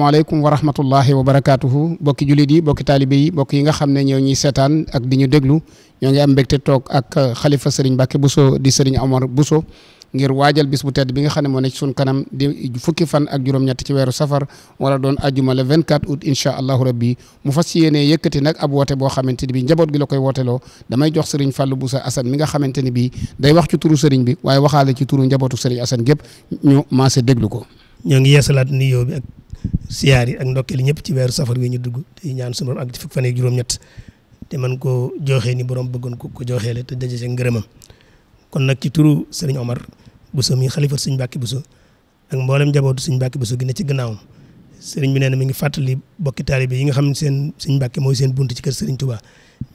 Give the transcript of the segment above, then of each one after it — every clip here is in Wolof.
asalaamaaleykum wa rahmatullahi wa barakaatuhu bokki jullit yi bokki taalibe yi bokk yi nga xam ne ñoo ñuy seetaan ak di ñu déglu ñoo ngi am mbégte toog ak xalifa Serigne Mbacke Bousso di Serigne Omar Bousso ngir waajal bis bu tedd bi nga xam ne moo ne ci suñ kanam di fukki fan ak juróom-ñett ci weeru safar wala doon ajjuma le 24 août incha allahu rabbi mu fas yéene yëkkati nag ab woote boo xamante ni bi njaboot gi la koy wooteloo damay jox Serigne Fallou Bousso Assane mi nga xamante ni bi day wax ci turu Serigne bi waaye waxaale ci turu njabootu Serigne Assane gépp ñu maase déglu ko. ñoo ngi yeesalaat nuyoo bi ak siyaar yi ak ndokkeel ñëpp ci weeru safar wi ñu dugg te ñaan sunu borom ak ci fukki fan ak juróom-ñett te man koo joxee ni borom bëggoon ko joxeele te daje ci ngërëmam kon nag ci turu Serigne Omar Bousso mi xalifa Serigne Mbacke Bousso ak mboolem njabootu Serigne Mbacke Bousso gi ne ci gannaawam Serigne bi nee na mi ngi fàttali bokki taalibe yi nga xam ne seen Serigne Mbacke mooy seen bunt ci kër Serigne Touba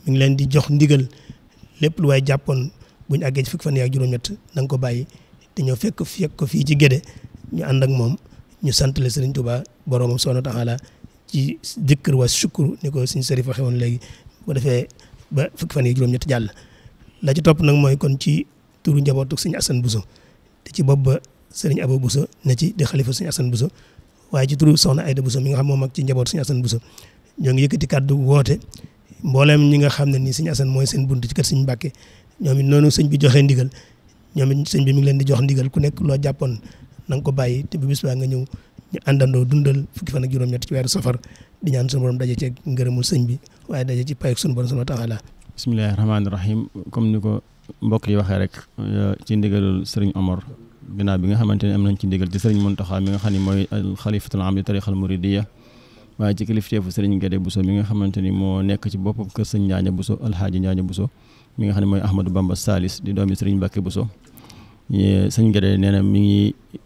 mi ngi leen di jox ndigal lépp lu waay jàppoon buñu àggee ci fukki fan ak juróom-ñett na nga ko bàyyi te ñoo fekk ko fii ci Gédé ñu ànd ak moom ñu santale Serigne Touba boromam subhanahu wa ta'ala ci dikkër wa sukkur ni ko Serigne Serif waxee woon léegi bu defee ba fukki fan yi juróom-ñett jàll la ci topp nag mooy kon ci turu njabootu Serigne Assane Bousso te ci bopp ba Serigne Abo Bousso ne ci di xalifa Serigne Assane Bousso waaye ci turu Soxna Aïda Bousso mi nga xam moom ak ci njabootu Serigne Assane Bousso ñoo ngi yëkkati kàddu woote mbooleem ñi nga xam ne nii Serigne Assane mooy seen bunt ci kër Serigne Mbacke ñoom it noonu sëñ bi joxee ndigal ñoom it sëñ bi mi ngi leen di jox ndigal ku nekk loo jàppoon na nga ko bàyyi te bu bis baa nga ñëw ñu àndandoo dundal fukki fan ak juróom-ñett ci weeru safar di ñaan sunu borom daje ci ngërëmul sëñ bi waaye daje ci payuk sunu borom subhanahu wa ta'ala. bismillahi rahmaani rahim comme ni ko mbokk yi waxee rek ci ndigalul Serigne Omar ginnaaw bi nga xamante ne am nañ ci ndigal ci Serigne Mountakha mi nga xam ne mooy xalifatul am li tariqal muridiyya waaye ci kilifteefu Serigne Guédé Bousso mi nga xamante ni moo nekk ci boppam kër Serigne Njaaña Bousso alhaaji Njaaña Bousso mi nga xam ne mooy Ahmadou Bamba Salis di doomi Serigne Mbacke Bousso sëñ Guédé nee na mi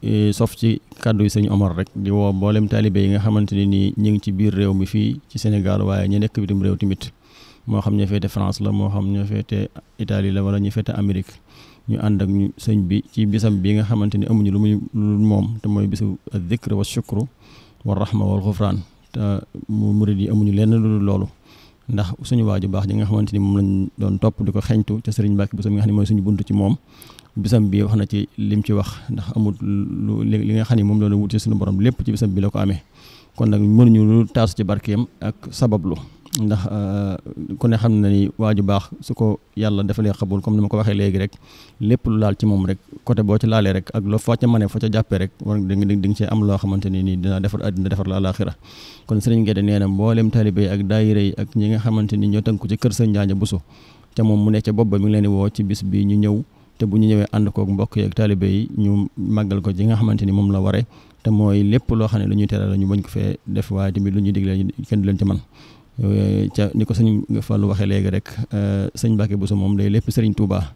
ngi sof ci kàddu yi sëñ Omar rek di woo mboolem taalibe yi nga xamante ne nii ñu ngi ci biir réew mi fii ci Sénégal waaye ñu nekk bitim réew tamit moo xam ñoo féete France la moo xam ñoo féete Italie la wala ñu féete Amérique ñu ànd ak ñu sëñ bi ci bisam bi nga xamante ni amuñu lu muy moom te mooy bisu dhikr wa shukru wa rahma wal ghufran te murid yi amuñu lenn lu loolu ndax suñu waaju baax ji nga xamante ni moom lañ doon topp di ko xeñtu te Serigne Mbacke Bousso mi nga xam ne mooy suñu buntu ci moom bisam bi wax na ci lim ci wax ndax amul li nga xam ne moom doon wut ci suñu borom lépp ci bisam bi la ko amee kon nag mënuñu lu taasu ci barkeem ak sabablu ndax ku ne xam na ni waaju baax su ko yàlla defalee xabul comme ni ma ko waxee léegi rek lépp lu laal ci moom rek côté boo ci laalee rek ak loo foo ca mënee foo ca jàppee rek war di nga cee am loo xamante ni nii dina defar àddina defar la àlaxira kon Serigne Guédé nee na mboolem taalibe yi ak daayira yi ak ñi nga xamante ni ñoo tënku ci kër Serigne Njaaña Bousso te moom mu nekk ca bopp ba mi ngi leen di woo ci bis bi ñu ñëw te bu ñu ñëwee ànd koog mbokk yi ak taalibe yi ñu màggal ko ci nga xamante ni moom la waree te mooy lépp loo xam ne lu ñuy tere la ñu bañ ko fee def waaye tamit lu ñuy digle kenn du leen ci man ca ni ko sëñ Fallou waxee léegi rek sëñ Mbacke Bousso moom day lépp Serigne Touba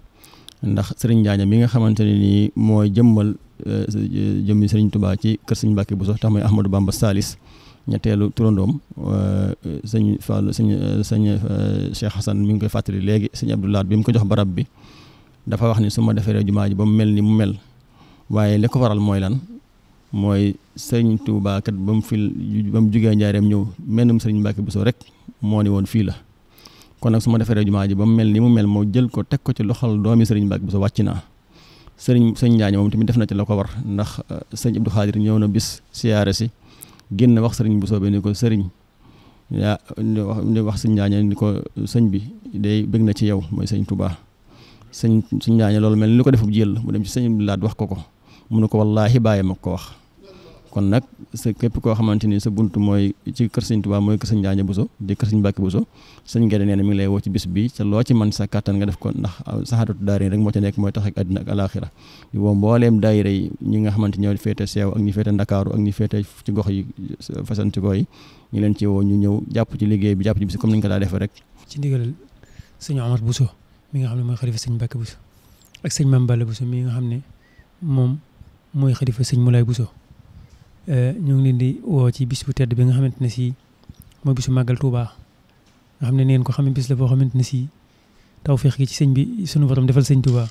ndax Serigne Njaaña mi nga xamante ne nii mooy jëmmal jëmmi Serigne Touba ci kër sëñ Mbacke Bousso tax mooy Ahmadou Bamba Salis ñetteelu turandoom sëñ Fallou sëñ Cheikh Hassan mi ngi koy fàttali léegi sëñ Abdoulaye bi mu ko jox barab bi dafa wax ni su ma defee jumaa ji ba mu mel ni mu mel waaye li ko waral mooy lan mooy Serigne Touba kat ba mu jugee Njaareem ñëw mennum Serigne Mbacke Bousso rek moo ni woon fii la kon nag su ma defee jumaa ji ba mu mel ni mu mel moo jël ko teg ko ci loxol doomi Serigne Mbacke Bousso wàcc naa sëñ Njaaña moom tamit def na ci la ko war ndax sëñ Abdou Khadir ñëw na bis siyaare si génn wax Serigne Bousso bi ni ko Serigne yaa wax sëñ Njaaña ni ko sëñ bi day bëgg na ci yow mooy sëñ Touba sëñ Njaaña loolu mel ni lu ko defub jël mu dem ci sëñ Laat wax ko mu ne ko wallaahi bàyyi ma ko wax kon nag sa képp koo xamante ni sa buntu mooy ci kër sëñ Touba mooy kër sëñ Njaaña Bousso di kër sëñ Mbacke Bousso sëñ Guédé nee na mi ngi lay woo ci bis bi ca loo ci man sa kàttan nga def ko ndax saxaatatu daayira rek moo ca nekk mooy tax ak àddina ak alaxira di woo mbooleem daayira yi ñi nga xamante ñoo féete seew ak ñi féete Ndakaaru ak ñi féete ci gox yi fasantikoo yi ñu leen ci woo ñu ñëw jàpp ci liggéey bi jàpp ci bis comme ni ñu ko daa defee rek ci ndigal sëñ Omar Bousso mi nga xam ne mooy xalifa sëñ Mbacke Bousso ak sëñ Mame Balla Bousso mi nga xam ne moom mooy xalifa sëñ Moulay Bousso ñu ngi leen di woo ci bis bu tedd bi nga xamante ne si mooy bisu màggal Touba nga xam ne neen ko xam ne bis la boo xamante ne si tawféex gi ci sëñ bi sunu borom defal sëñ Touba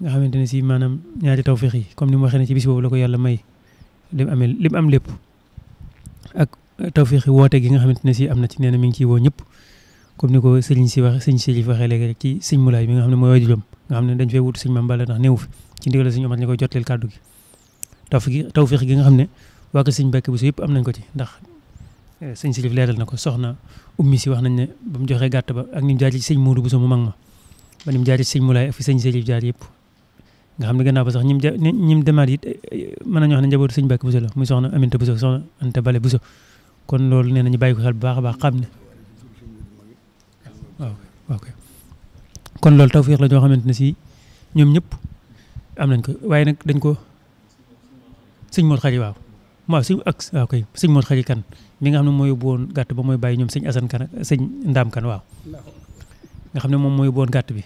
nga xamante ne si maanaam ñaari tawféex yi comme ni mu waxee ne ci bis boobu la ko yàlla may li mu am lépp ak tawféex yi woote gi nga xamante ne si am na ci nee na mi ngi ciy woo ñëpp comme ni ko sëñ si waxee léegi rek ci sëñ Moulay bi nga xam ne mooy waajuram nga xam ne dañ fay wutu sëñ Mame Balla ndax néew fi ci ndigal sëñ Omar ñu koy jotteel kàddu gi tawféex gi nga xam ne waa ko sëñ Mbàkke Buso yëpp am nañ ko ci ndax sëñ Sirif leeral na ko soxna ummi si wax nañ ne ba mu joxee gàtt ba ak ni mu jaar ci sëñ Muudu Buso mu mag ma ba ni mu jaar ci sëñ Mulaay ak fi sëñ Sirif jaar yëpp nga xam ne gannaaw ba sax ñim demaat it mën nañu wax ne njabootu sëñ Mbàkke Buso la muy soxna Aminta Buso soxna Anta Bale Buso kon loolu nee na ñu bàyyi ko xel bu baax a baax xam ne waaw kon loolu tawfeex la joo xamante ne si ñoom ñëpp am nañ ko waaye nag dañ ko sëñ Mor Xari waaw kay sëñ Mor Xari kan mi nga xam ne mooy yóbbu woon gàtt ba mooy bàyyi ñoom sëñ Asan kan ak sëñ Ndaam kan waaw nga xam ne moom mooy yóbbu woon gàtt bi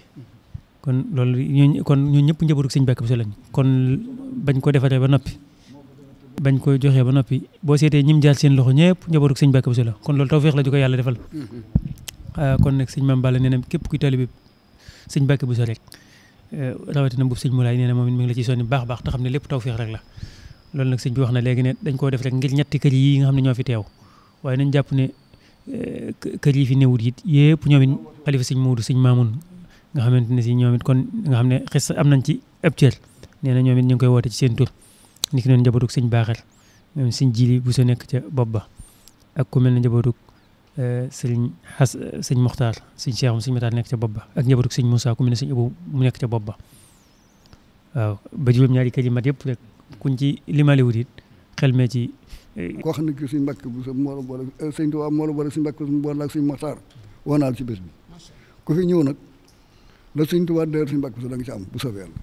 kon loolu ñun ñëpp njabootu sëñ Mbàkke Buso lañ kon bañ ko defaree ba noppi bañ ko joxee ba noppi boo seetee ñim jaar seen loxo ñëpp njabootu sëñ Mbàkke Buso la kon loolu tawfeex la ju ko yàlla defal kon nag sëñ Mame Balla nee na képp kuy taalibe sëñ Mbàkke Buso rek rawatina bu sëñ Mulaay nee na moom it mi ngi la ciy sonni baax baax te xam ne lépp tawfeex rek la loolu nag sëñ bi wax na léegi ne dañ koo def rek ngir ñetti kër yi nga xam ne ñoo fi teew waaye nañ jàpp ne kër yi fi newut it yëpp ñoom it xalifa sëñ Muudu sëñ Maamun nga xamante ne si ñoom it kon nga xam ne xis am nañ ci ab cër nee na ñoom it ñu ngi koy woote ci seen tur ni ki noonu njabootuk sëñ Baaxar ñoom sëñ Jili bu sa nekk ca bopp ba ak ku mel ne njabootuk sëñ Moxtaar sëñ Cheikh sëñ Matar nekk ca bopp ba ak njabootuk sëñ Moussa ku mel ne sëñ Ibu mu nekk ca bopp ba waaw ba juróom-ñaari kër yi mat yëpp rek kuñ ci limalewut it xel mee ci koo xam ne kii sëñ Mbàkke Buso moo la boole sëñ Tuubaa moo la boole sëñ Mbàkke Buso boole ak sëñ Moxtaar woo naa la ci bés bi ku fi ñëw nag la sëñ Tuubaa dër sëñ Mbàkke Buso da nga ci am bu soobee Yàlla